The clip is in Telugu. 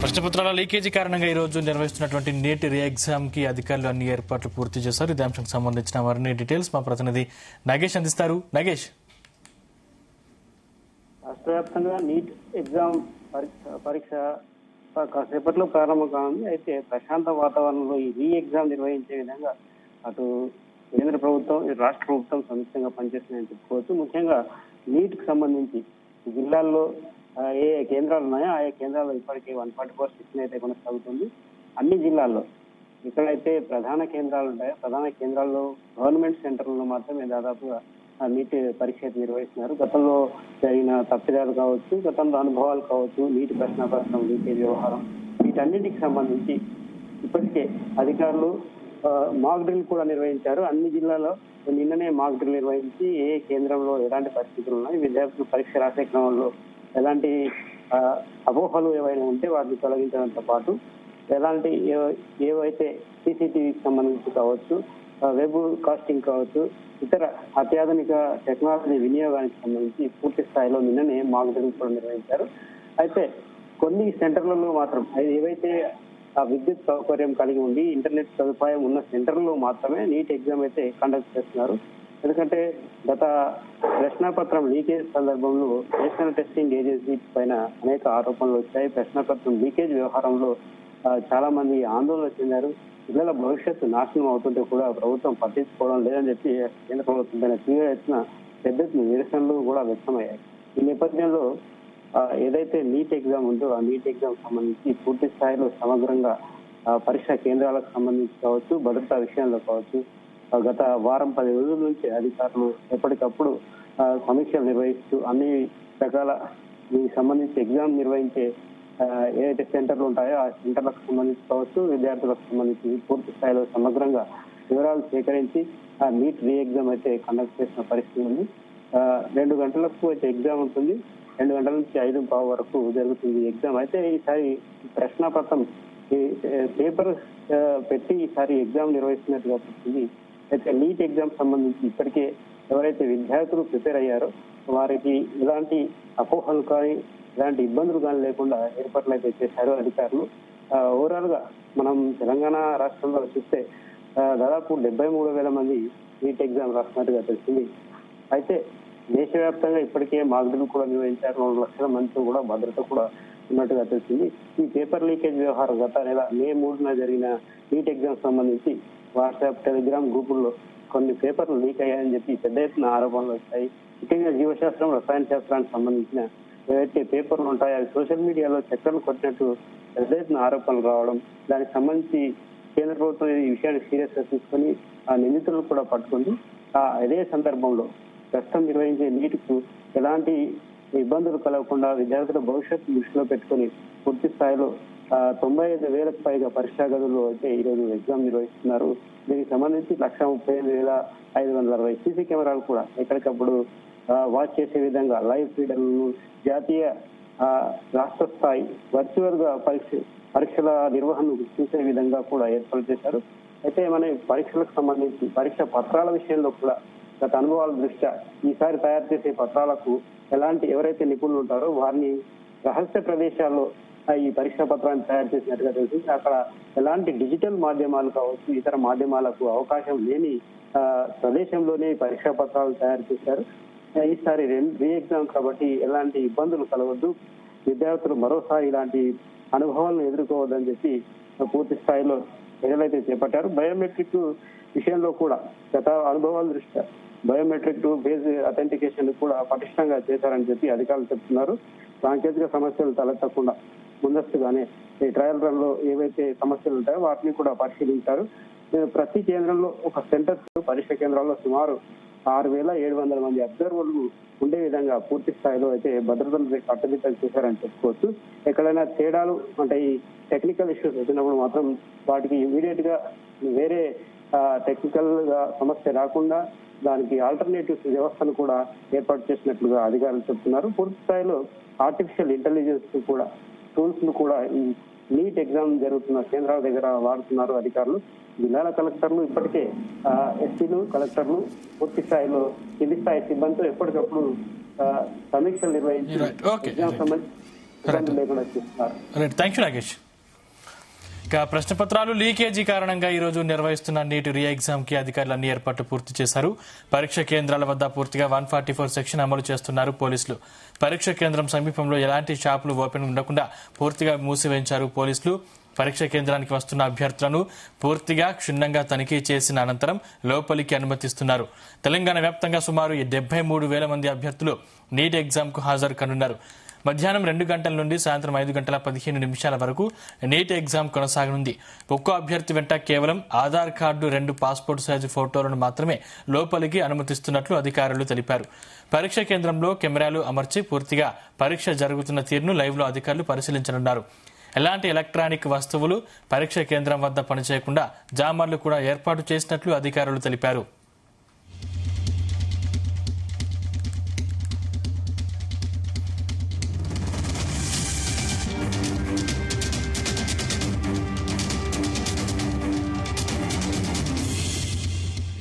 ప్రశ్నపత్రాల లీకేజీ కారణంగా ఈ రోజు నిర్వహిస్తున్నటువంటి నీట్ రీ ఎగ్జామ్ కి అధికారులు అన్ని ఏర్పాట్లు పూర్తి చేశారు. ఇదే అంశానికి సంబంధించిన మరిన్ని డీటెయిల్స్ మా ప్రతినిధి నగేష్ అందిస్తారు. నగేష్, రాష్ట్ర వ్యాప్తంగా నీట్ ఎగ్జామ్ పరీక్ష కాసేపట్లో ప్రారంభం కానుంది. అయితే ప్రశాంత వాతావరణంలో ఈ రీ ఎగ్జామ్ నిర్వహించే విధంగా అటు కేంద్ర ప్రభుత్వం, రాష్ట్ర ప్రభుత్వం సంయుక్తంగా పనిచేస్తున్నాయని చెప్పుకోవచ్చు. ముఖ్యంగా నీట్ కి సంబంధించి జిల్లాల్లో ఏ కేంద్రాలు ఉన్నాయో ఆయా కేంద్రాల్లో ఇప్పటికే 144 శిక్షణ అయితే కొనసాగుతుంది. అన్ని జిల్లాల్లో ఎక్కడైతే ప్రధాన కేంద్రాలు ఉంటాయో ప్రధాన కేంద్రాల్లో గవర్నమెంట్ సెంటర్లలో మాత్రమే దాదాపుగా నీట్ పరీక్ష నిర్వహిస్తున్నారు. గతంలో జరిగిన తప్పిదాలు కావచ్చు, గతంలో అనుభవాలు కావచ్చు, నీటి ప్రశ్నాపత్రం లీకేజ్ వ్యవహారం, వీటన్నిటికి సంబంధించి ఇప్పటికే అధికారులు మాక్ డ్రిల్ కూడా నిర్వహించారు. అన్ని జిల్లాలో నిన్ననే మాక్ డ్రిల్ నిర్వహించి ఏ కేంద్రంలో ఎలాంటి పరిస్థితులు ఉన్నాయి, విద్యార్థులు పరీక్ష రాసే క్రమంలో ఎలాంటి అపోహలు ఏవైనా ఉంటే వాటిని తొలగించడంతో పాటు ఎలాంటి ఏవైతే సీసీటీవీకి సంబంధించి కావచ్చు, వెబ్ కాస్టింగ్ కావచ్చు, ఇతర అత్యాధునిక టెక్నాలజీ వినియోగానికి సంబంధించి పూర్తి స్థాయిలో నిన్ననే మాక్ డ్రిల్ కూడా నిర్వహించారు. అయితే కొన్ని సెంటర్లలో మాత్రం ఏవైతే ఆ విద్యుత్ సౌకర్యం కలిగి ఉండి ఇంటర్నెట్ సదుపాయం ఉన్న సెంటర్లో మాత్రమే నీట్ ఎగ్జామ్ అయితే కండక్ట్ చేస్తున్నారు. ఎందుకంటే గత ప్రశ్నాపత్రం లీకేజ్ సందర్భంలో నేషనల్ టెస్టింగ్ ఏజెన్సీ పైన అనేక ఆరోపణలు వచ్చాయి. ప్రశ్నాపత్రం లీకేజ్ వ్యవహారంలో చాలా మంది ఆందోళన చెందారు. పిల్లల భవిష్యత్తు నాశనం అవుతుంటే కూడా ప్రభుత్వం పట్టించుకోవడం లేదని చెప్పి కేంద్ర ప్రభుత్వం పైన తీవ్ర ఎత్తున పెద్ద నిరసనలు కూడా వ్యక్తమయ్యాయి. ఈ నేపథ్యంలో ఏదైతే నీట్ ఎగ్జామ్ ఉందో ఆ నీట్ ఎగ్జామ్ సంబంధించి పూర్తి స్థాయిలో సమగ్రంగా పరీక్షా కేంద్రాలకు సంబంధించి కావచ్చు, భద్రతా విషయంలో కావచ్చు, గత వారం 10 రోజుల నుంచి అధికారులు ఎప్పటికప్పుడు సమీక్షలు నిర్వహిస్తూ అన్ని రకాల దీనికి సంబంధించి ఎగ్జామ్ నిర్వహించే ఏదైతే సెంటర్లు ఉంటాయో ఆ సెంటర్లకు సంబంధించి కావచ్చు, విద్యార్థులకు సంబంధించి పూర్తి స్థాయిలో సమగ్రంగా వివరాలు సేకరించి ఆ నీట్ రీ ఎగ్జామ్ అయితే కండక్ట్ చేసిన పరిస్థితి ఉంది. 2 గంటలకు అయితే ఎగ్జామ్ ఉంటుంది. 2 గంటల నుంచి 5:15 వరకు జరుగుతుంది ఎగ్జామ్. అయితే ఈసారి ప్రశ్నాపత్రం పేపర్ పెట్టి ఈసారి ఎగ్జామ్ నిర్వహిస్తున్నట్టుగా తెలిసింది. అయితే నీట్ ఎగ్జామ్ సంబంధించి ఇప్పటికే ఎవరైతే విద్యార్థులు ప్రిపేర్ అయ్యారో వారికి ఎలాంటి అపోహలు కానీ ఎలాంటి ఇబ్బందులు కానీ లేకుండా ఏర్పాట్లు అయితే చేశారు అధికారులు. ఓవరాల్ గా మనం తెలంగాణ రాష్ట్రంలో చూస్తే దాదాపు 73,000 మంది నీట్ ఎగ్జామ్ రాస్తున్నట్టుగా తెలిసింది. అయితే దేశవ్యాప్తంగా ఇప్పటికే మాక్ డ్రిల్ కూడా నిర్వహించారు. 2 లక్షల మందితో కూడా భద్రత కూడా ఉన్నట్టుగా తెలిసింది. ఈ పేపర్ లీకేజ్ వ్యవహారం గత నెల మే 3న జరిగిన నీట్ ఎగ్జామ్ సంబంధించి వాట్సాప్, టెలిగ్రామ్ గ్రూపుల్లో కొన్ని పేపర్లు లీక్ అయ్యాయని చెప్పి పెద్ద ఎత్తున ఆరోపణలు వచ్చాయి. ముఖ్యంగా జీవశాస్త్రం, రసాయన శాస్త్రానికి సంబంధించిన ఏవైతే పేపర్లు ఉంటాయో అవి సోషల్ మీడియాలో చక్కర్లు కొట్టినట్టు పెద్ద ఎత్తున ఆరోపణలు రావడం, దానికి సంబంధించి కేంద్ర ప్రభుత్వం ఈ విషయాన్ని సీరియస్ గా తీసుకొని ఆ నిందితులను కూడా పట్టుకుంది. అదే సందర్భంలో ప్రస్తుతం నిర్వహించే నీటికు ఎలాంటి ఇబ్బందులు కలగకుండా విద్యార్థుల భవిష్యత్తు దృష్టిలో పెట్టుకుని పూర్తి స్థాయిలో 95,000కు పైగా పరీక్షా గదుల్లో అయితే ఈరోజు ఎగ్జామ్ నిర్వహిస్తున్నారు. దీనికి సంబంధించి 135,560 సీసీ కెమెరాలు కూడా ఎక్కడికప్పుడు వాచ్ చేసే విధంగా లైవ్ ఫీడర్లు, జాతీయ రాష్ట్ర స్థాయి వర్చువల్ గా పరీక్షల నిర్వహణను చూసే విధంగా కూడా ఏర్పాటు చేశారు. అయితే మన పరీక్షలకు సంబంధించి పరీక్ష పత్రాల విషయంలో కూడా గత అనుభవాల దృష్ట్యా ఈసారి తయారు చేసే పత్రాలకు ఎవరైతే నిపుణులు ఉంటారో వారిని రహస్య ప్రదేశాల్లో ఈ పరీక్షా పత్రాన్ని తయారు చేసినట్టుగా తెలిసింది. అక్కడ ఎలాంటి డిజిటల్ మాధ్యమాలు కావచ్చు, ఇతర మాధ్యమాలకు అవకాశం లేని ప్రదేశంలోనే పరీక్షా పత్రాలు తయారు చేశారు. ఈసారి రీ ఎగ్జామ్ కాబట్టి ఎలాంటి ఇబ్బందులు కలగొద్దు, విద్యార్థులు మరోసారి ఇలాంటి అనుభవాలను ఎదుర్కోవద్దని చెప్పి పూర్తి స్థాయిలో చర్యలైతే చేపట్టారు. బయోమెట్రిక్ విషయంలో కూడా గత అనుభవాల దృష్ట్యా బయోమెట్రిక్ బేస్ అథెంటికేషన్ కూడా పటిష్టంగా చేశారని చెప్పి అధికారులు చెప్తున్నారు. సాంకేతిక సమస్యలు తలెత్తకుండా ముందస్తుగానే ఈ ట్రయల్ రన్ లో ఏవైతే సమస్యలు ఉంటాయో వాటిని కూడా పరిశీలించారు. ప్రతి కేంద్రంలో ఒక సెంటర్ పరీక్ష కేంద్రాల్లో సుమారు 6,700 మంది అబ్జర్వర్లు ఉండే విధంగా పూర్తి స్థాయిలో అయితే భద్రతను కట్టుదిట్టం చేశారని చెప్పుకోవచ్చు. ఎక్కడైనా తేడాలు అంటే ఈ టెక్నికల్ ఇష్యూస్ వచ్చినప్పుడు మాత్రం వాటికి ఇమీడియట్ గా వేరే టెక్నికల్ గా సమస్య రాకుండా దానికి ఆల్టర్నేటివ్ వ్యవస్థను కూడా ఏర్పాటు చేసినట్లుగా అధికారులు చెప్తున్నారు. పూర్తి స్థాయిలో ఆర్టిఫిషియల్ ఇంటెలిజెన్స్ కూడా టూల్స్ ను కూడా ఈ నీట్ ఎగ్జామ్ జరుగుతున్న కేంద్రాల దగ్గర వాడుతున్నారు అధికారులు. జిల్లాల కలెక్టర్లు ఇప్పటికే ఎస్పీలు, కలెక్టర్లు పూర్తి స్థాయిలో కింది స్థాయి సిబ్బందితో ఎప్పటికప్పుడు సమీక్షలు నిర్వహించి ఎగ్జామ్ సంబంధించి ఇబ్బంది లేకుండా చేస్తున్నారు. Right, thank you Nagesh. ఇక ప్రశ్నపత్రాలు లీకేజీ కారణంగా ఈ రోజు నిర్వహిస్తున్న నీట్ రీ ఎగ్జామ్ కి అధికారులు అన్ని ఏర్పాట్లు పూర్తి చేశారు. పరీక్ష కేంద్రాల వద్ద పూర్తిగా 144 సెక్షన్ అమలు చేస్తున్నారు పోలీసులు. పరీక్ష కేంద్రం సమీపంలో ఎలాంటి షాపులు ఓపెన్ ఉండకుండా పూర్తిగా మూసివేయించారు పోలీసులు. పరీక్ష కేంద్రానికి వస్తున్న అభ్యర్థులను పూర్తిగా క్షుణ్ణంగా తనిఖీ చేసిన అనంతరం లోపలికి అనుమతిస్తున్నారు. తెలంగాణ వ్యాప్తంగా సుమారు 73,000 మంది అభ్యర్థులు నీట్ ఎగ్జామ్ కు హాజరు కానున్నారు. మధ్యాహ్నం 2 గంటల నుండి సాయంత్రం 5:15 వరకు నీట్ ఎగ్జామ్ కొనసాగనుంది. ఒక్కో అభ్యర్థి వెంట కేవలం ఆధార్ కార్డు, 2 పాస్పోర్ట్ సైజు ఫోటోలను మాత్రమే లోపలికి అనుమతిస్తున్నట్లు అధికారులు తెలిపారు. పరీక్ష కేంద్రంలో కెమెరాలు అమర్చి పూర్తిగా పరీక్ష జరుగుతున్న తీరును లైవ్ లో అధికారులు పరిశీలించనున్నారు. ఎలాంటి ఎలక్ట్రానిక్ వస్తువులు పరీక్ష కేంద్రం వద్ద పనిచేయకుండా జామర్లు కూడా ఏర్పాటు చేసినట్లు అధికారులు తెలిపారు.